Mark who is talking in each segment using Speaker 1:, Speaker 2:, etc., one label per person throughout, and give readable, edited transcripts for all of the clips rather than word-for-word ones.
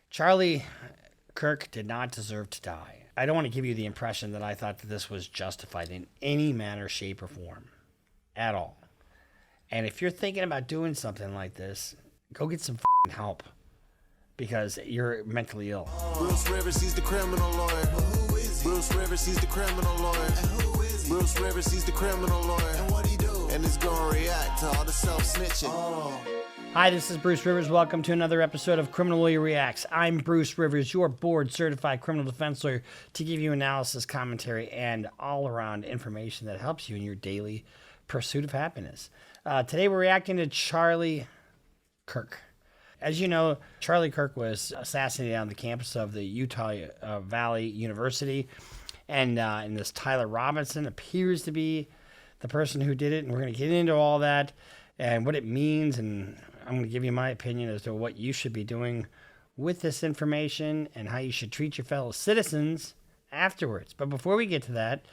Speaker 1: Charlie Kirk did not deserve to die. I don't want to give you the impression that I thought that this was justified in any manner, shape, or form at all. And if you're thinking about doing something like this, go get some help because you're mentally ill.
Speaker 2: Bruce Rivers, he's the criminal lawyer. Bruce Rivers, he's the criminal lawyer. Bruce Rivers, he's the criminal lawyer. And what he do? And it's gonna react to all the self-snitching.
Speaker 1: Hi, this is Bruce Rivers. Welcome to another episode of Criminal Lawyer Reacts. I'm Bruce Rivers, your board-certified criminal defense lawyer, to give you analysis, commentary, and all-around information that helps you in your daily pursuit of happiness. Today we're reacting to Charlie Kirk. As you know, Charlie Kirk was assassinated on the campus of the Utah Valley University, and this Tyler Robinson appears to be the person who did it, and we're going to get into all that and what it means, and I'm going to give you my opinion as to what you should be doing with this information and how you should treat your fellow citizens afterwards. But before we get to that,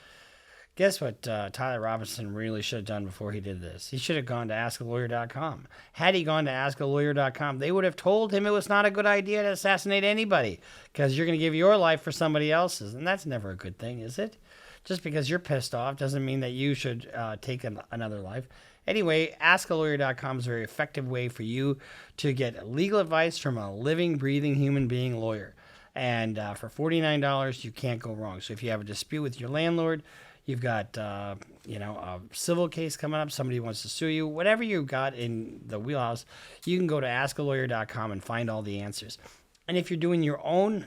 Speaker 1: guess what Tyler Robinson really should have done before he did this? He should have gone to askalawyer.com. Had he gone to askalawyer.com, they would have told him it was not a good idea to assassinate anybody because you're going to give your life for somebody else's, and that's never a good thing, is it? Just because you're pissed off doesn't mean that you should take another life. Anyway, askalawyer.com is a very effective way for you to get legal advice from a living, breathing human being lawyer. And for $49, you can't go wrong. So if you have a dispute with your landlord, you've got a civil case coming up, somebody wants to sue you, whatever you've got in the wheelhouse, you can go to askalawyer.com and find all the answers. And if you're doing your own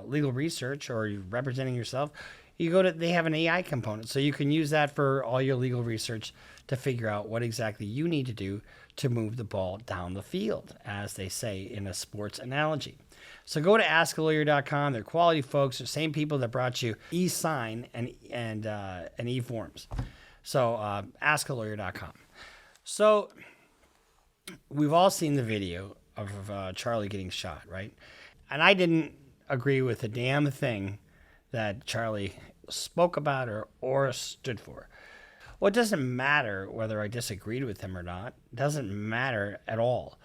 Speaker 1: legal research or you're representing yourself, they have an AI component, so you can use that for all your legal research to figure out what exactly you need to do to move the ball down the field, as they say in a sports analogy. So go to askalawyer.com. They're quality folks, the same people that brought you e-sign and e-forms. So askalawyer.com. So we've all seen the video of Charlie getting shot, right? And I didn't agree with a damn thing that Charlie spoke about or stood for. Well, it doesn't matter whether I disagreed with him or not. It doesn't matter at all.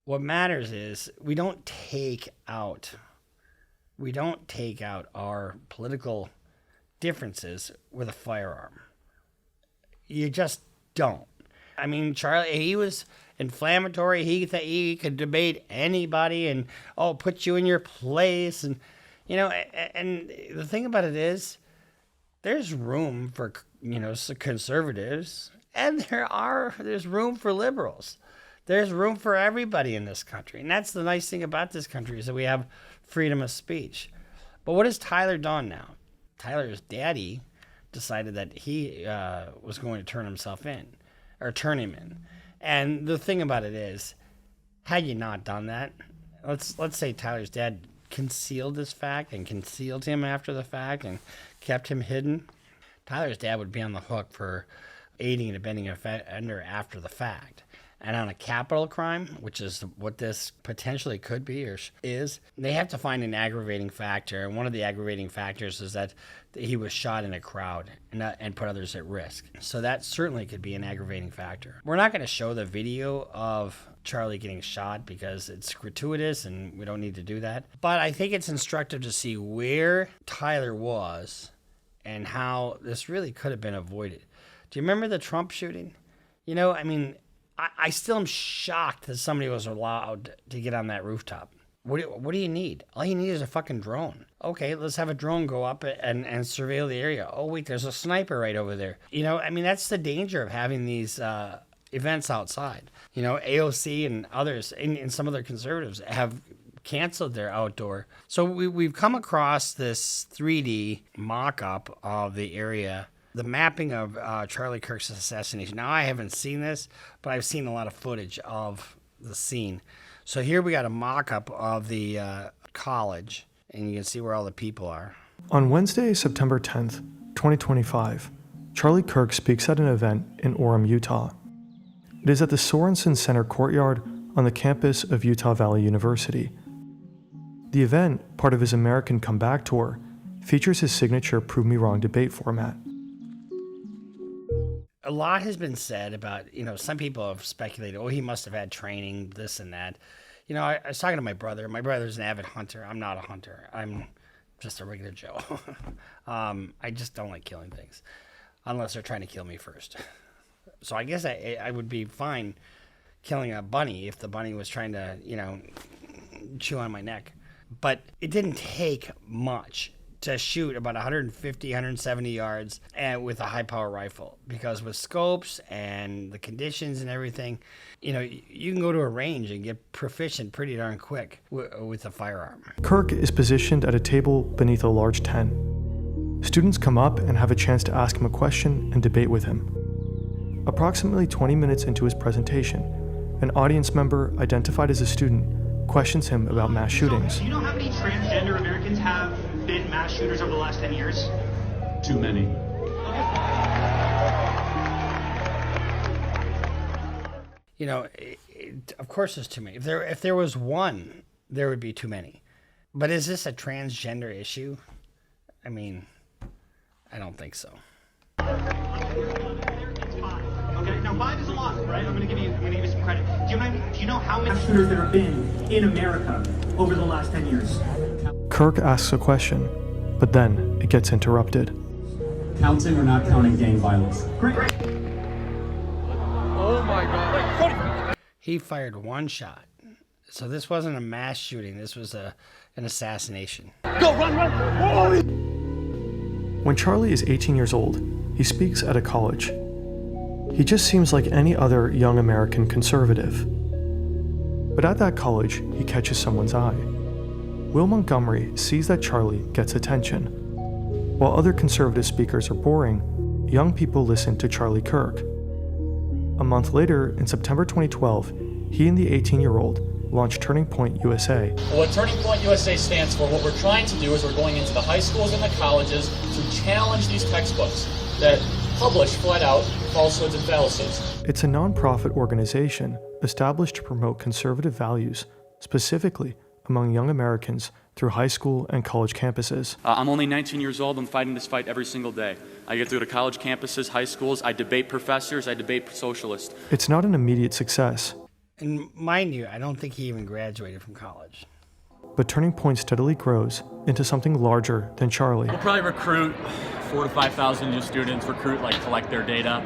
Speaker 1: What matters is we don't take out our political differences with a firearm. You just don't. I mean, Charlie, he was inflammatory. He could debate anybody and put you in your place, and and the thing about it is, there's room for conservatives, and there's room for liberals. There's room for everybody in this country, and that's the nice thing about this country is that we have freedom of speech. But what has Tyler done now? Tyler's daddy decided that he was going to turn him in. And the thing about it is, had you not done that, let's say Tyler's dad concealed this fact and concealed him after the fact and kept him hidden, Tyler's dad would be on the hook for aiding and abetting an offender after the fact. And on a capital crime, which is what this potentially could be or is, they have to find an aggravating factor. And one of the aggravating factors is that he was shot in a crowd and put others at risk. So that certainly could be an aggravating factor. We're not going to show the video of Charlie getting shot because it's gratuitous and we don't need to do that. But I think it's instructive to see where Tyler was and how this really could have been avoided. Do you remember the Trump shooting? I still am shocked that somebody was allowed to get on that rooftop. What do you need? All you need is a fucking drone. Okay, let's have a drone go up and surveil the area. Oh, wait, there's a sniper right over there. That's the danger of having these events outside. AOC and others, and some other conservatives have canceled their outdoor. So we've come across this 3D mock-up of the area, the mapping of Charlie Kirk's assassination. Now, I haven't seen this, but I've seen a lot of footage of the scene. So here we got a mock-up of the college, and you can see where all the people are.
Speaker 3: On Wednesday, September 10th, 2025, Charlie Kirk speaks at an event in Orem, Utah. It is at the Sorensen Center courtyard on the campus of Utah Valley University. The event, part of his American Comeback Tour, features his signature Prove Me Wrong debate format.
Speaker 1: A lot has been said about, some people have speculated, he must have had training, this and that. You know, I was talking to my brother. My brother's an avid hunter. I'm not a hunter. I'm just a regular Joe. I just don't like killing things unless they're trying to kill me first. So I guess I would be fine killing a bunny if the bunny was trying to, you know, chew on my neck. But it didn't take much to shoot about 150, 170 yards and with a high-power rifle, because with scopes and the conditions and everything, you know, you can go to a range and get proficient pretty darn quick with a firearm.
Speaker 3: Kirk is positioned at a table beneath a large tent. Students come up and have a chance to ask him a question and debate with him. Approximately 20 minutes into his presentation, an audience member identified as a student questions him about mass shootings.
Speaker 4: Do you know how many transgender Americans have been mass shooters over the last 10 years?
Speaker 5: Too many.
Speaker 1: You know, of course there's too many. If there was one, there would be too many. But is this a transgender issue? I mean, I don't think so.
Speaker 4: Okay, now 5 is a lot, right? I'm gonna give you some credit. Do you know how many shooters there have been in America over the last 10 years?
Speaker 3: Kirk asks a question, but then it gets interrupted.
Speaker 5: Counting or not counting gang violence?
Speaker 4: Great.
Speaker 6: Oh my God.
Speaker 1: He fired one shot. So this wasn't a mass shooting. This was an assassination.
Speaker 6: Go, run! Oh!
Speaker 3: When Charlie is 18 years old, he speaks at a college. He just seems like any other young American conservative. But at that college, he catches someone's eye. Will Montgomery sees that Charlie gets attention. While other conservative speakers are boring, young people listen to Charlie Kirk. A month later, in September 2012, he and the 18-year-old launched Turning Point USA.
Speaker 7: What Turning Point USA stands for, what we're trying to do is we're going into the high schools and the colleges to challenge these textbooks that publish flat out falsehoods and fallacies.
Speaker 3: It's a nonprofit organization established to promote conservative values, specifically among young Americans through high school and college campuses.
Speaker 8: I'm only 19 years old. I'm fighting this fight every single day. I get to go to college campuses, high schools. I debate professors. I debate socialists.
Speaker 3: It's not an immediate success,
Speaker 1: And mind you, I don't think he even graduated from college.
Speaker 3: but Turning Point steadily grows into something larger than Charlie.
Speaker 9: We'll probably recruit 4,000 to 5,000 new students, collect their data.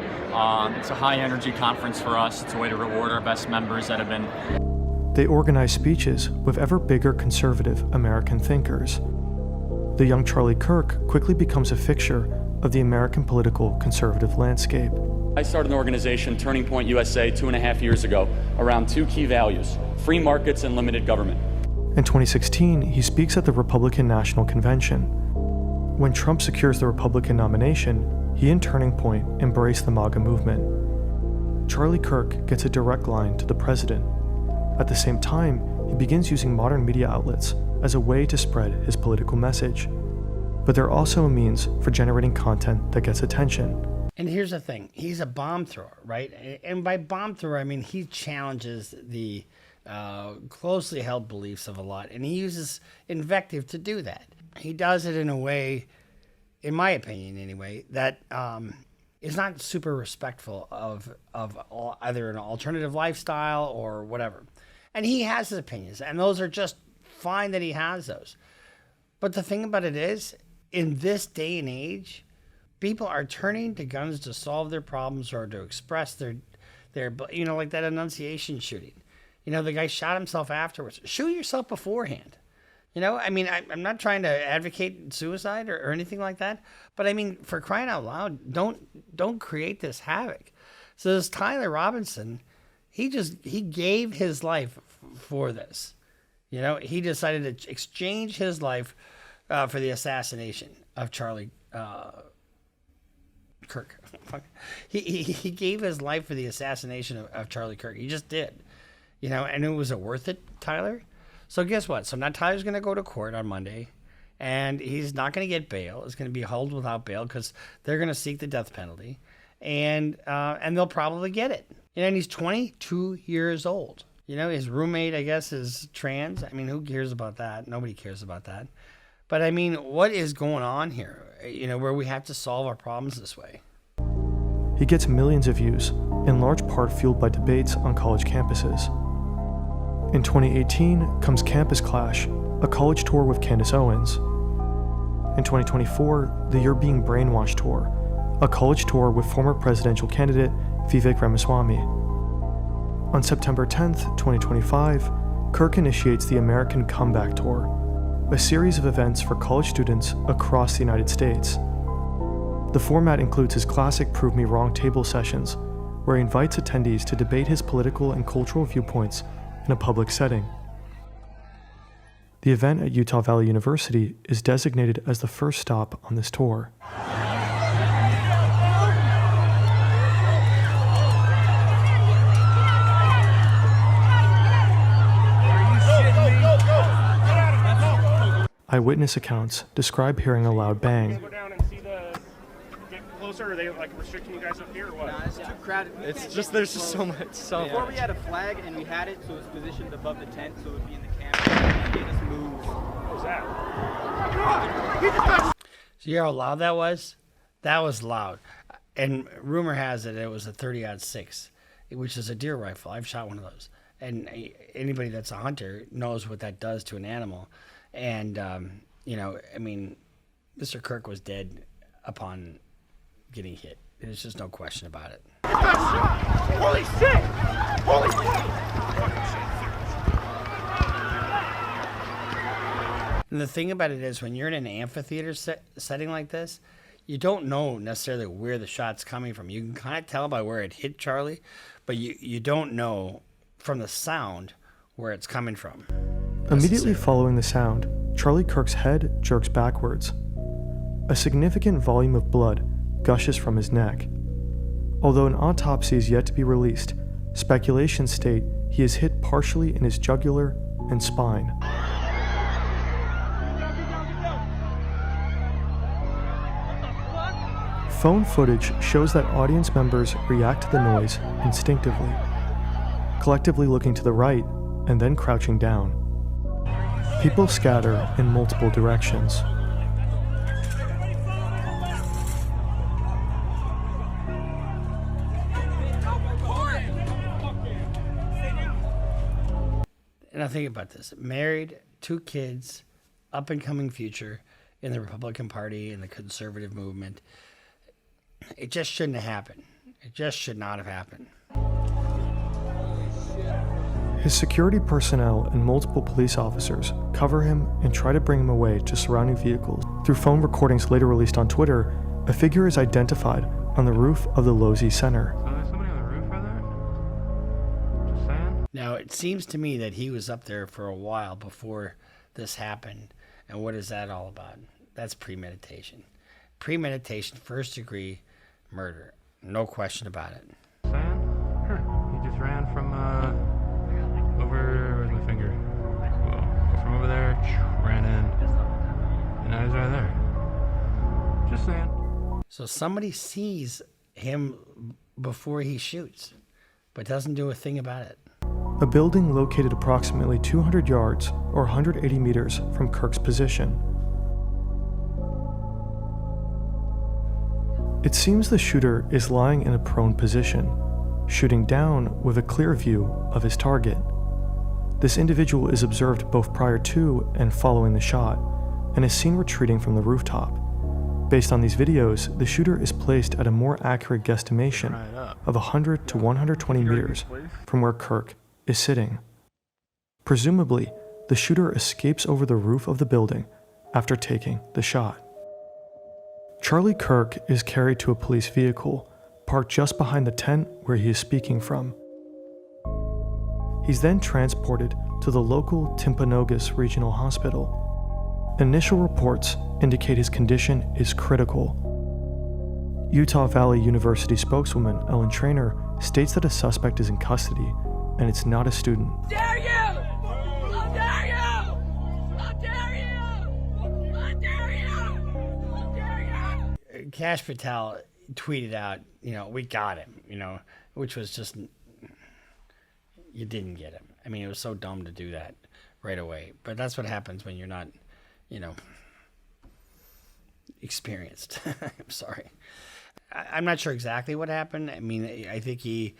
Speaker 9: It's a high-energy conference for us. It's a way to reward our best members that have been...
Speaker 3: They organize speeches with ever bigger conservative American thinkers. The young Charlie Kirk quickly becomes a fixture of the American political conservative landscape.
Speaker 8: I started an organization, Turning Point USA, 2.5 years ago, around 2 key values: free markets and limited government.
Speaker 3: In 2016, he speaks at the Republican National Convention. When Trump secures the Republican nomination, he and Turning Point embrace the MAGA movement. Charlie Kirk gets a direct line to the president. At the same time, he begins using modern media outlets as a way to spread his political message. But they're also a means for generating content that gets attention.
Speaker 1: And here's the thing. He's a bomb thrower, right? And by bomb thrower, I mean he challenges the closely held beliefs of a lot. And he uses invective to do that. He does it in a way, in my opinion anyway, that is not super respectful of either an alternative lifestyle or whatever. And he has his opinions, and those are just fine that he has those. But the thing about it is, in this day and age, people are turning to guns to solve their problems or to express their you know, like that Annunciation shooting. You know, the guy shot himself afterwards. Shoot yourself beforehand. You know, I mean, I'm not trying to advocate suicide or anything like that, but I mean, for crying out loud, don't create this havoc. So this Tyler Robinson, he gave his life for this. You know, he decided to exchange his life for the assassination of Charlie Kirk. He gave his life for the assassination of Charlie Kirk. He just did. You know, and was it worth it, Tyler? So guess what? So now Tyler's going to go to court on Monday, and he's not going to get bail. It's going to be held without bail because they're going to seek the death penalty, and they'll probably get it. You know, and he's 22 years old. You know, his roommate, I guess, is trans. I mean, who cares about that? Nobody cares about that. But I mean, what is going on here? You know, where we have to solve our problems this way.
Speaker 3: He gets millions of views, in large part fueled by debates on college campuses. In 2018 comes Campus Clash, a college tour with Candace Owens. In 2024, the You're Being Brainwashed tour, a college tour with former presidential candidate Vivek Ramaswamy. On September 10th, 2025, Kirk initiates the American Comeback Tour, a series of events for college students across the United States. The format includes his classic Prove Me Wrong table sessions, where he invites attendees to debate his political and cultural viewpoints in a public setting. The event at Utah Valley University is designated as the first stop on this tour. Eyewitness accounts describe hearing a loud bang.
Speaker 6: Go down and see the get closer. Are they like restricting you guys up here or what?
Speaker 10: Nah, it's too crowded.
Speaker 11: It's just there's just so much.
Speaker 10: Before we had a flag and we had it so it was positioned above the tent so it would be in the camera. They just moved.
Speaker 6: What was that?
Speaker 1: So you hear how loud that was? That was loud. And rumor has it was a 30-06, which is a deer rifle. I've shot one of those. And anybody that's a hunter knows what that does to an animal. And, you know, I mean, Mr. Kirk was dead upon getting hit. There's just no question about it.
Speaker 6: Holy shit! Holy shit!
Speaker 1: And the thing about it is when you're in an amphitheater setting like this, you don't know necessarily where the shot's coming from. You can kind of tell by where it hit Charlie, but you don't know from the sound where it's coming from.
Speaker 3: Immediately following the sound, Charlie Kirk's head jerks backwards. A significant volume of blood gushes from his neck. Although an autopsy is yet to be released, speculations state he is hit partially in his jugular and spine. Phone footage shows that audience members react to the noise instinctively, collectively looking to the right and then crouching down. People scatter in multiple directions.
Speaker 1: And I think about this. Married, 2 kids, up-and-coming future in the Republican Party and the conservative movement. It just shouldn't have happened. It just should not have happened.
Speaker 3: His security personnel and multiple police officers cover him and try to bring him away to surrounding vehicles. Through phone recordings later released on Twitter, a figure is identified on the roof of the Losey Center.
Speaker 12: So there's somebody on the roof right there? Just saying?
Speaker 1: Now, it seems to me that he was up there for a while before this happened. And what is that all about? That's premeditation. Premeditation, first degree murder. No question about it.
Speaker 12: Saying? He just ran from, where's my finger? Well, from over there, ran in, and now he's right there. Just saying.
Speaker 1: So somebody sees him before he shoots, but doesn't do a thing about it.
Speaker 3: A building located approximately 200 yards or 180 meters from Kirk's position. It seems the shooter is lying in a prone position, shooting down with a clear view of his target. This individual is observed both prior to and following the shot, and is seen retreating from the rooftop. Based on these videos, the shooter is placed at a more accurate guesstimation of 100 to 120 meters from where Kirk is sitting. Presumably, the shooter escapes over the roof of the building after taking the shot. Charlie Kirk is carried to a police vehicle parked just behind the tent where he is speaking from. He's then transported to the local Timpanogos Regional Hospital. Initial reports indicate his condition is critical. Utah Valley University spokeswoman Ellen Trainer states that a suspect is in custody and it's not a student.
Speaker 13: Dare you! How dare you! How dare you! How dare you! How dare you!
Speaker 1: Kash Patel tweeted out, we got him, which was just, you didn't get him. I mean, it was so dumb to do that right away. But that's what happens when you're not, experienced. I'm sorry. I'm not sure exactly what happened. I mean, I think he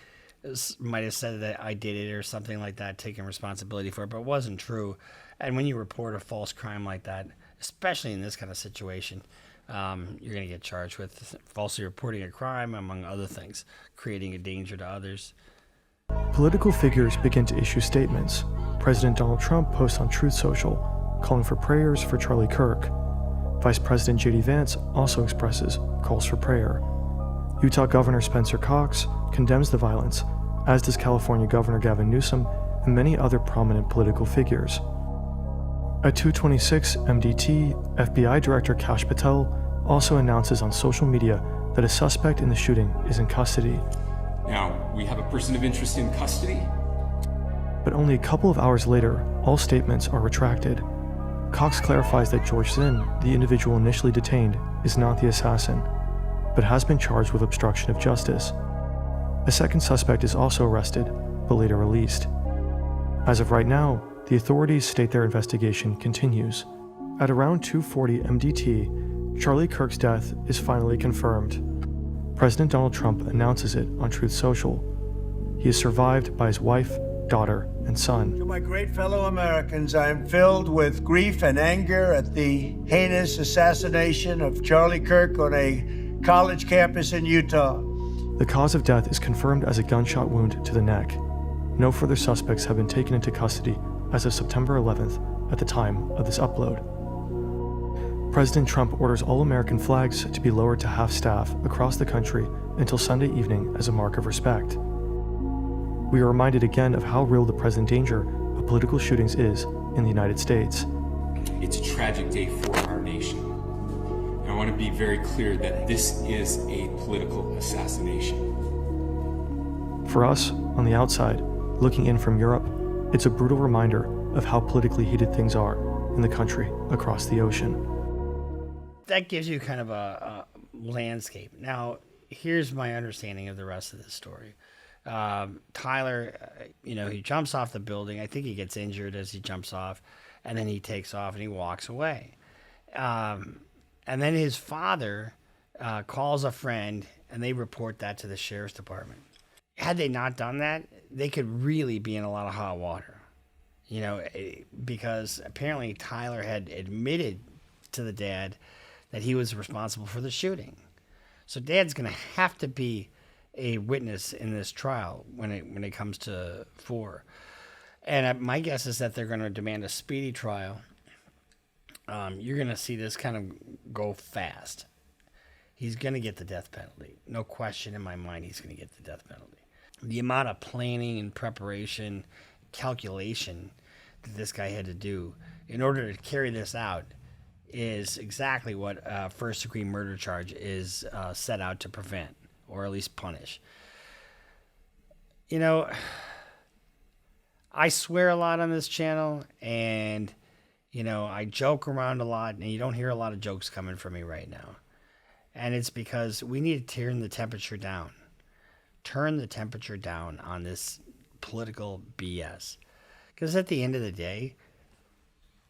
Speaker 1: might have said that I did it or something like that, taking responsibility for it, but it wasn't true. And when you report a false crime like that, especially in this kind of situation, you're going to get charged with falsely reporting a crime, among other things, creating a danger to others.
Speaker 3: Political figures begin to issue statements. President Donald Trump posts on Truth Social, calling for prayers for Charlie Kirk. Vice President J.D. Vance also expresses calls for prayer. Utah Governor Spencer Cox condemns the violence, as does California Governor Gavin Newsom and many other prominent political figures. At 2:26 MDT, FBI Director Kash Patel also announces on social media that a suspect in the shooting is in custody.
Speaker 11: Now, we have a person of interest in custody.
Speaker 3: But only a couple of hours later, all statements are retracted. Cox clarifies that George Zinn, the individual initially detained, is not the assassin, but has been charged with obstruction of justice. A second suspect is also arrested, but later released. As of right now, the authorities state their investigation continues. At around 2:40 MDT, Charlie Kirk's death is finally confirmed. President Donald Trump announces it on Truth Social. He is survived by his wife, daughter, and son.
Speaker 14: To my great fellow Americans, I am filled with grief and anger at the heinous assassination of Charlie Kirk on a college campus in Utah.
Speaker 3: The cause of death is confirmed as a gunshot wound to the neck. No further suspects have been taken into custody as of September 11th at the time of this upload. President Trump orders all American flags to be lowered to half-staff across the country until Sunday evening as a mark of respect. We are reminded again of how real the present danger of political shootings is in the United States.
Speaker 11: It's a tragic day for our nation. I want to be very clear that this is a political assassination.
Speaker 3: For us, on the outside, looking in from Europe, it's a brutal reminder of how politically heated things are in the country across the ocean.
Speaker 1: That gives you kind of a landscape. Now, here's my understanding of the rest of the story. Tyler, he jumps off the building. I think he gets injured as he jumps off, and then he takes off and he walks away. And then his father calls a friend, and they report that to the sheriff's department. Had they not done that, they could really be in a lot of hot water, because apparently Tyler had admitted to the dad that he was responsible for the shooting. So dad's going to have to be a witness in this trial when it comes to 4. And my guess is that they're going to demand a speedy trial. You're going to see this kind of go fast. He's going to get the death penalty. No question in my mind he's going to get the death penalty. The amount of planning and preparation, calculation that this guy had to do in order to carry this out is exactly what a first-degree murder charge is set out to prevent, or at least punish. I swear a lot on this channel, and I joke around a lot, and you don't hear a lot of jokes coming from me right now. And it's because we need to turn the temperature down. Turn the temperature down on this political BS. Because at the end of the day,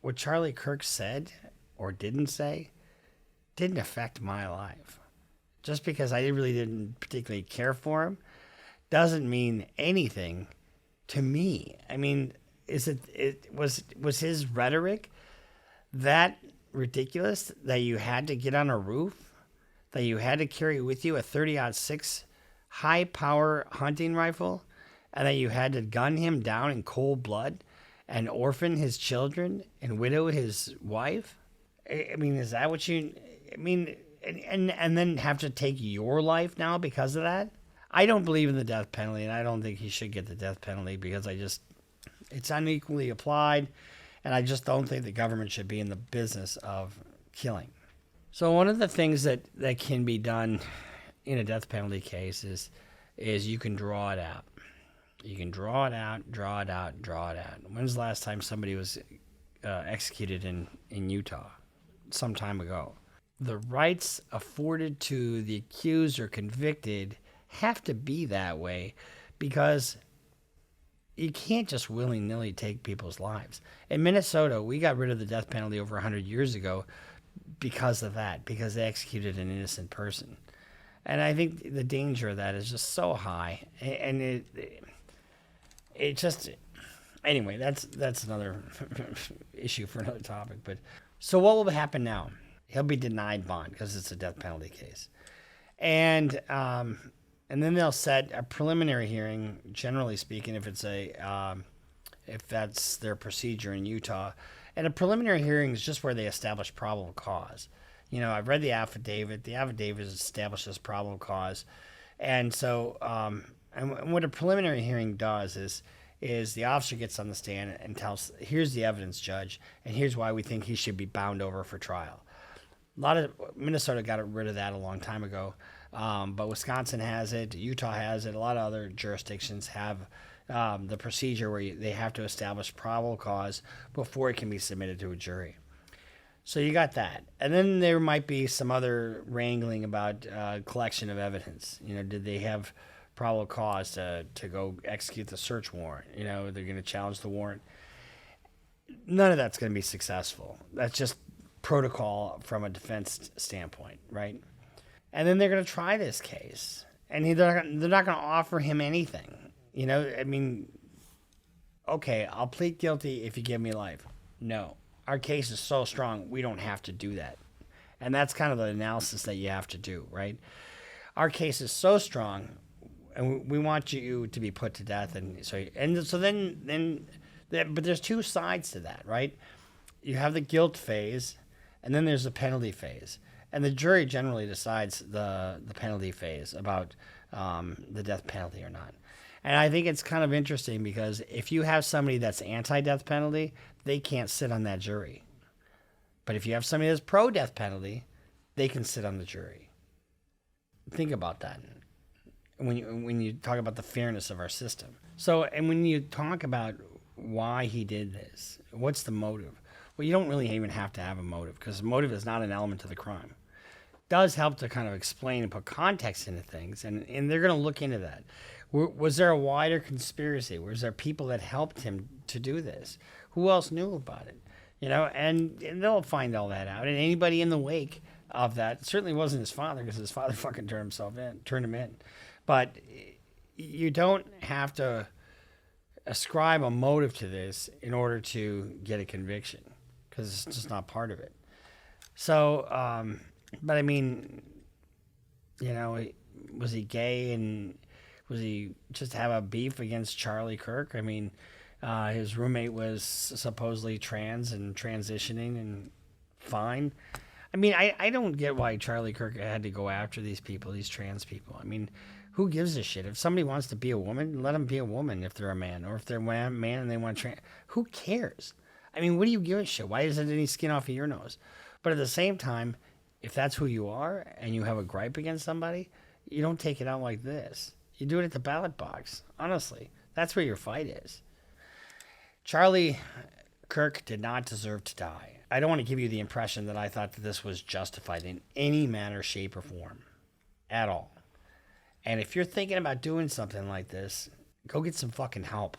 Speaker 1: what Charlie Kirk said or didn't say didn't affect my life. Just because I really didn't particularly care for him doesn't mean anything to me. I mean, was his rhetoric that ridiculous that you had to get on a roof, that you had to carry with you a 30-06 high-power hunting rifle, and that you had to gun him down in cold blood and orphan his children and widow his wife? I mean, is that what you... I mean, and then have to take your life now because of that? I don't believe in the death penalty, and I don't think he should get the death penalty because it's unequally applied, and I just don't think the government should be in the business of killing. So one of the things that can be done in a death penalty case is you can draw it out. You can draw it out. When's the last time somebody was executed in Utah? Some time ago. The rights afforded to the accused or convicted have to be that way because you can't just willy-nilly take people's lives. In Minnesota, we got rid of the death penalty over 100 years ago because of that, because they executed an innocent person. And I think the danger of that is just so high. And it just, anyway, that's another issue for another topic. But so what will happen now? He'll be denied bond because it's a death penalty case. And then they'll set a preliminary hearing, generally speaking, if that's their procedure in Utah. And a preliminary hearing is just where they establish probable cause. You know, I've read the affidavit. The affidavit establishes probable cause. And so, and what a preliminary hearing does is the officer gets on the stand and tells, here's the evidence, judge, and here's why we think he should be bound over for trial. Minnesota got rid of that a long time ago, but Wisconsin has it, Utah has it, a lot of other jurisdictions have the procedure where they have to establish probable cause before it can be submitted to a jury. So you got that. And then there might be some other wrangling about collection of evidence. You know, did they have probable cause to go execute the search warrant? You know, they're going to challenge the warrant. None of that's going to be successful. That's just protocol from a defense standpoint, right? And then they're going to try this case. And they're not going to offer him anything. You know, I mean, okay, I'll plead guilty if you give me life. No. Our case is so strong, we don't have to do that. And that's kind of the analysis that you have to do, right? Our case is so strong, and we want you to be put to death. But there's two sides to that, right? You have the guilt phase, and then there's the penalty phase. And the jury generally decides the penalty phase about the death penalty or not. And I think it's kind of interesting because if you have somebody that's anti-death penalty, they can't sit on that jury. But if you have somebody that's pro-death penalty, they can sit on the jury. Think about that when you talk about the fairness of our system. So, and when you talk about why he did this, what's the motive? Well, you don't really even have to have a motive because motive is not an element to the crime. It does help to kind of explain and put context into things, and they're going to look into that. Was there a wider conspiracy? Was there people that helped him to do this? Who else knew about it? You know, and they'll find all that out. And anybody in the wake of that, certainly wasn't his father because his father fucking turned him in. But you don't have to ascribe a motive to this in order to get a conviction because it's just not part of it. So, but I mean, you know, was he gay and was he just have a beef against Charlie Kirk? I mean, his roommate was supposedly trans and transitioning and fine. I mean, I don't get why Charlie Kirk had to go after these people, these trans people. I mean, who gives a shit? If somebody wants to be a woman, let them be a woman if they're a man. Or if they're a man and they want to who cares? I mean, what do you give a shit? Why isn't any skin off of your nose? But at the same time, if that's who you are and you have a gripe against somebody, you don't take it out like this. You do it at the ballot box. Honestly, that's where your fight is. Charlie Kirk did not deserve to die. I don't want to give you the impression that I thought that this was justified in any manner, shape, or form at all. And if you're thinking about doing something like this, go get some fucking help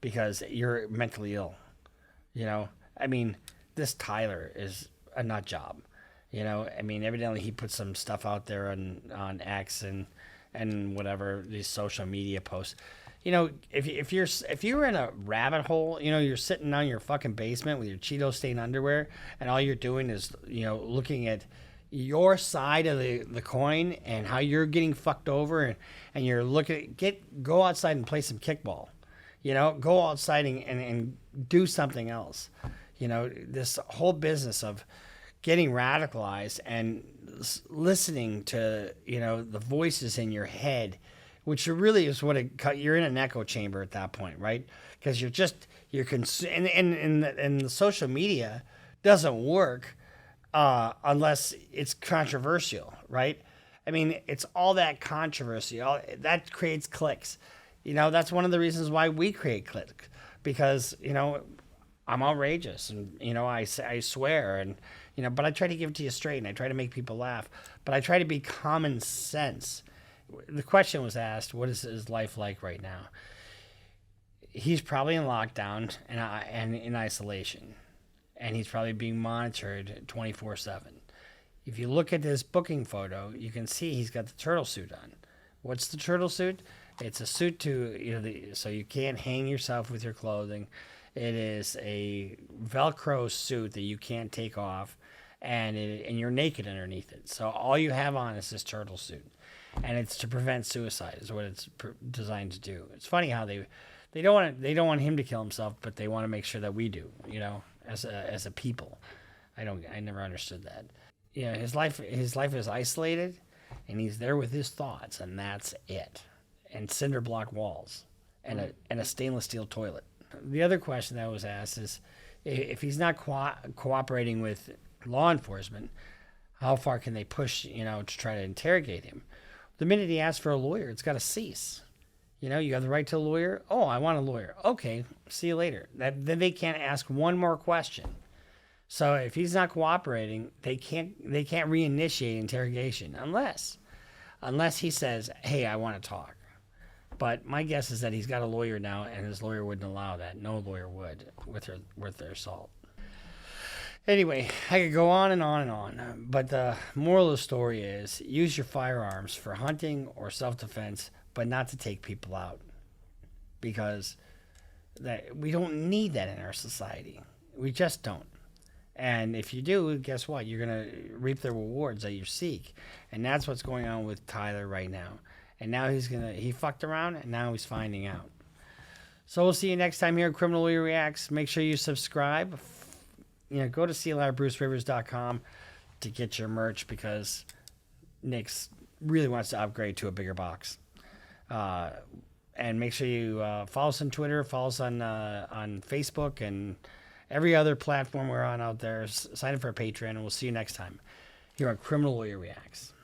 Speaker 1: because you're mentally ill. You know, I mean, this Tyler is a nut job. You know, I mean, evidently he put some stuff out there on X and whatever, these social media posts. You know, if you're in a rabbit hole, you know, you're sitting down in your fucking basement with your Cheeto stained underwear and all you're doing is, you know, looking at your side of the coin and how you're getting fucked over and you're looking go outside and play some kickball. You know, go outside and do something else. You know, this whole business of getting radicalized and listening to, you know, the voices in your head, which really is what you're in an echo chamber at that point, right? Because and the social media doesn't work unless it's controversial, right? I mean, it's all that controversy. That creates clicks. You know, that's one of the reasons why we create clicks. Because, you know, I'm outrageous and, you know, I swear and, you know, but I try to give it to you straight and I try to make people laugh. But I try to be common sense. The question was asked, what is his life like right now? He's probably in lockdown and in isolation. And he's probably being monitored 24/7. If you look at this booking photo, you can see he's got the turtle suit on. What's the turtle suit? It's a suit to, so you can't hang yourself with your clothing. It is a Velcro suit that you can't take off, and you're naked underneath it. So all you have on is this turtle suit, and it's to prevent suicide. Is what it's designed to do. It's funny how they don't want him to kill himself, but they want to make sure that we do. As a people, I never understood that. His life is isolated, and he's there with his thoughts, and that's it. And cinder block walls, and a stainless steel toilet. The other question that was asked is, if he's not cooperating with law enforcement, how far can they push, to try to interrogate him? The minute he asks for a lawyer, it's got to cease. You have the right to a lawyer. Oh, I want a lawyer. Okay, see you later. Then they can't ask one more question. So if he's not cooperating, they can't reinitiate interrogation unless he says, "Hey, I want to talk." But my guess is that he's got a lawyer now, and his lawyer wouldn't allow that. No lawyer would with their assault. Anyway, I could go on and on and on, but the moral of the story is use your firearms for hunting or self-defense, but not to take people out, because we don't need that in our society. We just don't. And if you do, guess what? You're going to reap the rewards that you seek. And that's what's going on with Tyler right now. And now he fucked around, and now he's finding out. So we'll see you next time here at Criminal Lawyer Reacts. Make sure you subscribe. Go to CLRBruceRivers.com to get your merch, because Nick's really wants to upgrade to a bigger box. And make sure you follow us on Twitter, follow us on Facebook, and every other platform we're on out there. Sign up for a Patreon, and we'll see you next time here on Criminal Lawyer Reacts.